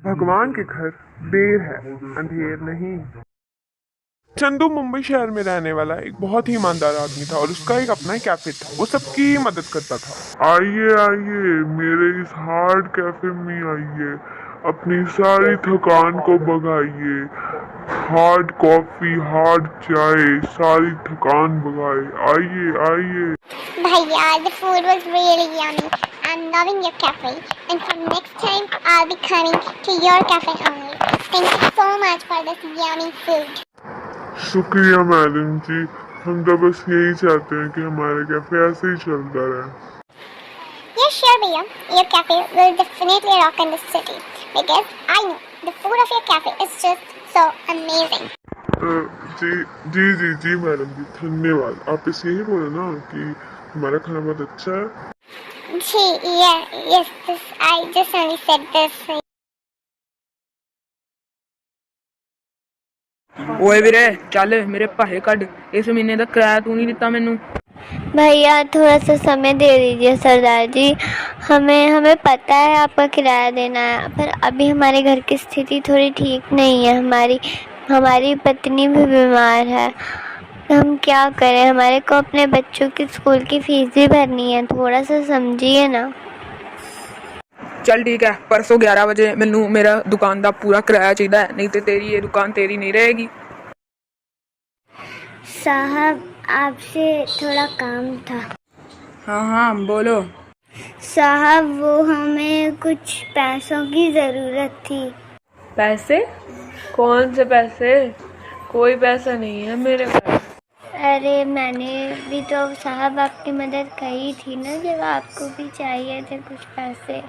भगवान के घर देर है अंधेर नहीं। चंदू मुंबई शहर में रहने वाला एक बहुत ही ईमानदार आदमी था और उसका एक अपना ही कैफे था। वो सबकी मदद करता था। आइए आइए मेरे इस हार्ड कैफे में आइए, अपनी सारी थकान को भगाइए। हार्ड कॉफी, हार्ड चाय, सारी थकान भगाए। आइए आइए। Bhaiya, the food was really yummy. I'm loving your cafe, and from next time I'll be coming to your cafe only. Thank you so much for this yummy food. शुक्रिया madam जी, हम तो बस यही चाहते हैं कि हमारे कैफे ऐसे ही चलता रहे। Yes, sure, Bhaiya. Your cafe will definitely rock in the city because I know the food of your cafe is just so amazing. जी जी जी जी मैडम जी, धन्यवाद। आप इस यही बोले ना कि हमारा खाना बहुत अच्छा है। Gee, yeah, yes, this, I just only said this. ਓਏ ਵੀਰੇ ਚੱਲ ਮੇਰੇ ਪੈਸੇ ਕੱਢ। इस महीने ਦਾ किराया तू नहीं ਦਿੱਤਾ ਮੈਨੂੰ। भैया थोड़ा सा समय दे दीजिए सरदार जी। हमें हमें पता है आपका किराया देना है, पर अभी हमारे घर की स्थिति थोड़ी ठीक नहीं है। हमारी पत्नी भी बीमार है। हम क्या करें, हमारे को अपने बच्चों की स्कूल की फीस भी भरनी है। थोड़ा सा समझिए ना। चल ठीक है, परसों 11 बजे मैनू मेरा दुकान का पूरा किराया चाहिए, नहीं तो तेरी ये दुकान तेरी नहीं रहेगी। साहब आपसे थोड़ा काम था। हाँ हाँ बोलो। साहब वो हमें कुछ पैसों की ज़रूरत थी। पैसे? कौन से पैसे? कोई पैसा नहीं है मेरे पास। अरे मैंने भी तो साहब आपकी मदद करी थी ना, जब आपको भी चाहिए थे कुछ पैसे,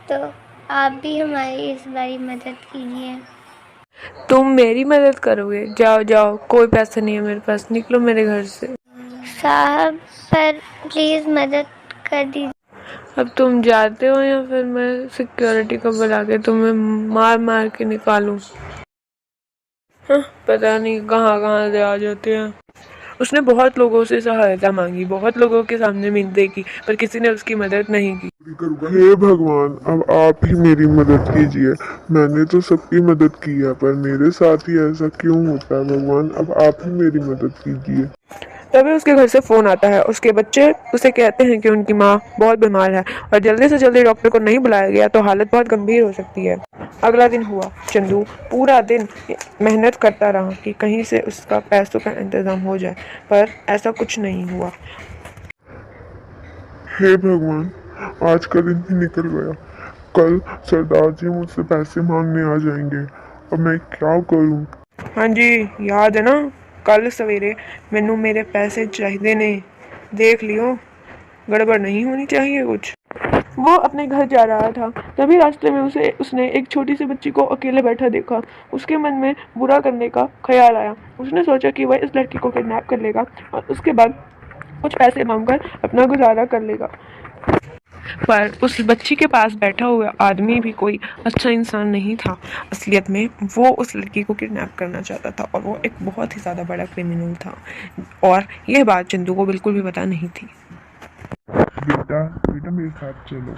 तो आप भी हमारी इस बारी मदद कीजिए। तुम मेरी मदद करोगे? जाओ जाओ, कोई पैसा नहीं है मेरे पास, निकलो मेरे घर से। साहब पर प्लीज़ मदद कर दीजिए। अब तुम जाते हो या फिर मैं सिक्योरिटी को बुला के तुम्हें मार मार के निकालूं? पता नहीं कहाँ कहाँ से आ जाते हैं। उसने बहुत लोगों से सहायता मांगी, बहुत लोगों के सामने मिन्नतें की, पर किसी ने उसकी मदद नहीं की। हे भगवान, अब आप ही मेरी मदद कीजिए। मैंने तो सबकी मदद की है, पर मेरे साथ ही ऐसा क्यों होता है? भगवान, अब आप ही मेरी मदद कीजिए। तभी उसके घर से फ़ोन आता है। उसके बच्चे उसे कहते हैं कि उनकी माँ बहुत बीमार है और जल्दी से जल्दी डॉक्टर को नहीं बुलाया गया तो हालत बहुत गंभीर हो सकती है। अगला दिन हुआ। चंदू पूरा दिन मेहनत करता रहा कि कहीं से उसका पैसों का इंतज़ाम हो जाए, पर ऐसा कुछ नहीं हुआ। हे भगवान, आज का दिन भी निकल गया। कल सरदार जी मुझसे पैसे मांगने आ जाएंगे। अब मैं क्या करूं? हाँ जी, याद है ना, कल सवेरे मैनू मेरे पैसे चाहिए ने। देख लियो, गड़बड़ नहीं होनी चाहिए कुछ। वो अपने घर जा रहा था, तभी रास्ते में उसने एक छोटी सी बच्ची को अकेले बैठा देखा। उसके मन में बुरा करने का ख्याल आया। उसने सोचा कि वह इस लड़की को किडनैप कर लेगा और उसके बाद कुछ पैसे मांगकर अपना गुजारा कर लेगा। पर उस बच्ची के पास बैठा हुआ आदमी भी कोई अच्छा इंसान नहीं था। असलियत में वो उस लड़की को किडनैप करना चाहता था और वो एक बहुत ही ज़्यादा बड़ा क्रिमिनल था, और यह बात चंदू को बिल्कुल भी पता नहीं थी। बेटा बेटा मेरे साथ चलो।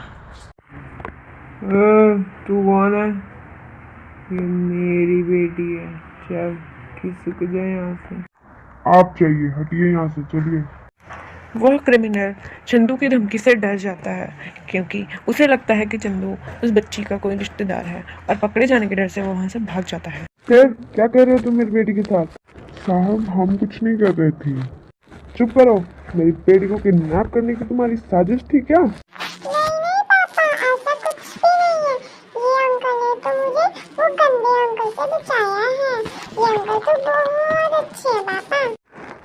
तू कौन है? ये मेरी बेटी है। चल खिसक जाए यहाँ से। आप चाहिए, हटिए यहाँ से, चलिए। वह क्रिमिनल चंदू की धमकी से डर जाता है, क्योंकि उसे लगता है कि चंदू उस बच्ची का कोई रिश्तेदार है, और पकड़े जाने के डर से वो वहाँ से भाग जाता है। फिर क्या कर रहे हो तुम मेरी बेटी के साथ? साहब हम कुछ नहीं कर रहे थे। चुप करो। मेरी बेटी को किडनैप करने की तुम्हारी साजिश थी क्या? नहीं पापा, ऐसा कुछ भी नहीं है। ये अंकल ने तो मुझे वो गंदे अंकल से बचाया है। ये अंकल तो बहुत अच्छे हैं पापा।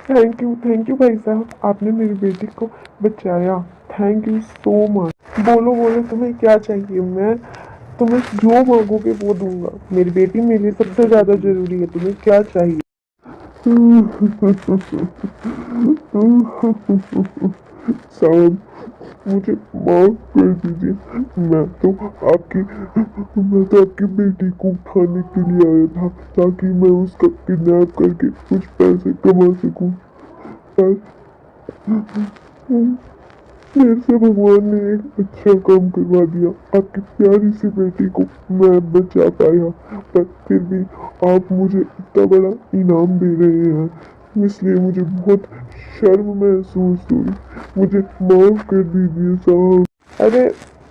थैंक यू भाई साहब, आपने मेरी बेटी को बचाया। Thank you so much. बोलो बोलो, तुम्हें क्या चाहिए? मैं तुम्हें जो मांगोगे वो दूंगा। मेरी बेटी मेरे लिए सबसे ज्यादा जरूरी है। तुम्हें क्या चाहिए? साहब मुझे माफ कर दीजिए। मैं तो आपकी बेटी को उठाने के लिए आया था, ताकि मैं उसका किडनैप करके कुछ पैसे कमा सकूं। पर मेरे से भगवान ने एक अच्छा काम करवा दिया। आपकी प्यारी सी बेटी को मैं बचा पाया, पर फिर भी आप मुझे इतना बड़ा इनाम दे रहे हैं, इसलिए मुझे बहुत शर्म महसूस हुई। मुझे माफ कर दीजिए साहब। अरे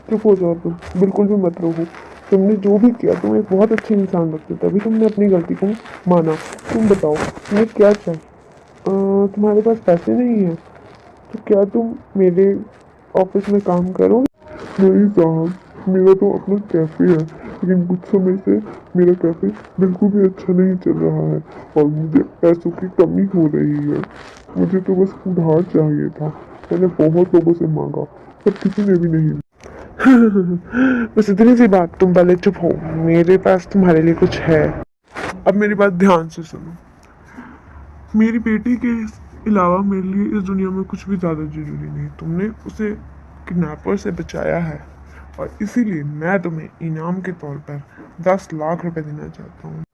चुप हो जाओ तुम, बिल्कुल भी मत रोको। तुमने जो भी किया, तुम एक बहुत अच्छे इंसान लगते, तभी तुमने अपनी गलती को माना। तुम बताओ तुम्हें क्या चाहिए? तुम्हारे पास पैसे नहीं है तो क्या तुम मेरे ऑफिस में काम करोगे? नहीं साहब, मेरा तो अपना कैफ़े है, लेकिन कुछ समय से मेरा कैफ़े बिल्कुल भी अच्छा नहीं चल रहा है और मुझे पैसों की कमी हो रही है। मुझे तो बस उधार चाहिए था। मैंने बहुत लोगों से मांगा, पर किसी ने भी नहीं दिया। बस इतनी सी बात, तुम पहले चुप हो। मेरे पास तुम्हारे लिए कुछ है। अब मेरी बात ध्यान से सुनो। मेरी बेटी के अलावा मेरे लिए इस दुनिया में कुछ भी ज़्यादा जरूरी नहीं। तुमने उसे किडनैपर से बचाया है और इसीलिए मैं तुम्हें इनाम के तौर पर 10 लाख रुपए देना चाहता हूँ।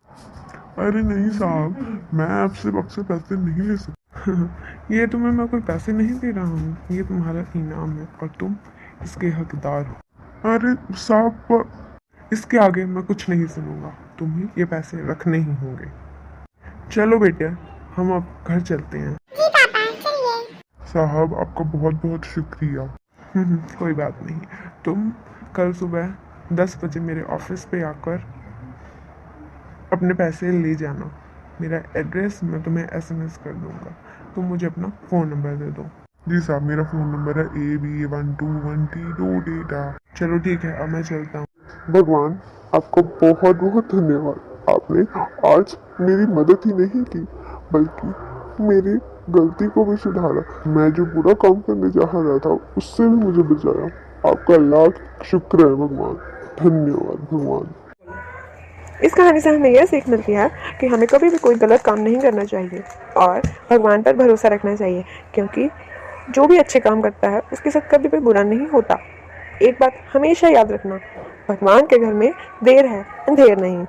अरे नहीं साहब, मैं आपसे पैसे नहीं ले सकता। ये तुम्हें मैं कोई पैसे नहीं दे रहा हूँ, ये तुम्हारा इनाम है और तुम इसके हकदार हो। अरे साहब, इसके आगे मैं कुछ नहीं सुनूंगा। तुम्हें ये पैसे रखने ही होंगे। चलो बेटा, हम अब घर चलते हैं। जी पापा चलिए। साहब आपका बहुत बहुत शुक्रिया। कोई बात नहीं। तुम कल सुबह 10 बजे मेरे ऑफिस पे आकर अपने पैसे ले जाना। मेरा एड्रेस मैं तुम्हें SMS कर दूंगा। तुम मुझे अपना फ़ोन नंबर दे दो। जी साहब, मेरा फ़ोन नंबर है AB1212 चलो ठीक है, अब मैं चलता हूँ। भगवान आपका बहुत बहुत धन्यवाद। आपने आज मेरी मदद ही नहीं की, बल्कि मेरी गलती को भी सुधारा। मैं जो बुरा काम करने जा रहा था उससे भी मुझे बचाया। आपका लाख शुक्र है भगवान। धन्यवाद भगवान। इस कहानी से हमें यह सीख मिलती है कि हमें कभी भी कोई गलत काम नहीं करना चाहिए और भगवान पर भरोसा रखना चाहिए, क्योंकि जो भी अच्छे काम करता है उसके साथ कभी भी बुरा नहीं होता। एक बात हमेशा याद रखना, भगवान के घर में देर है अंधेर नहीं।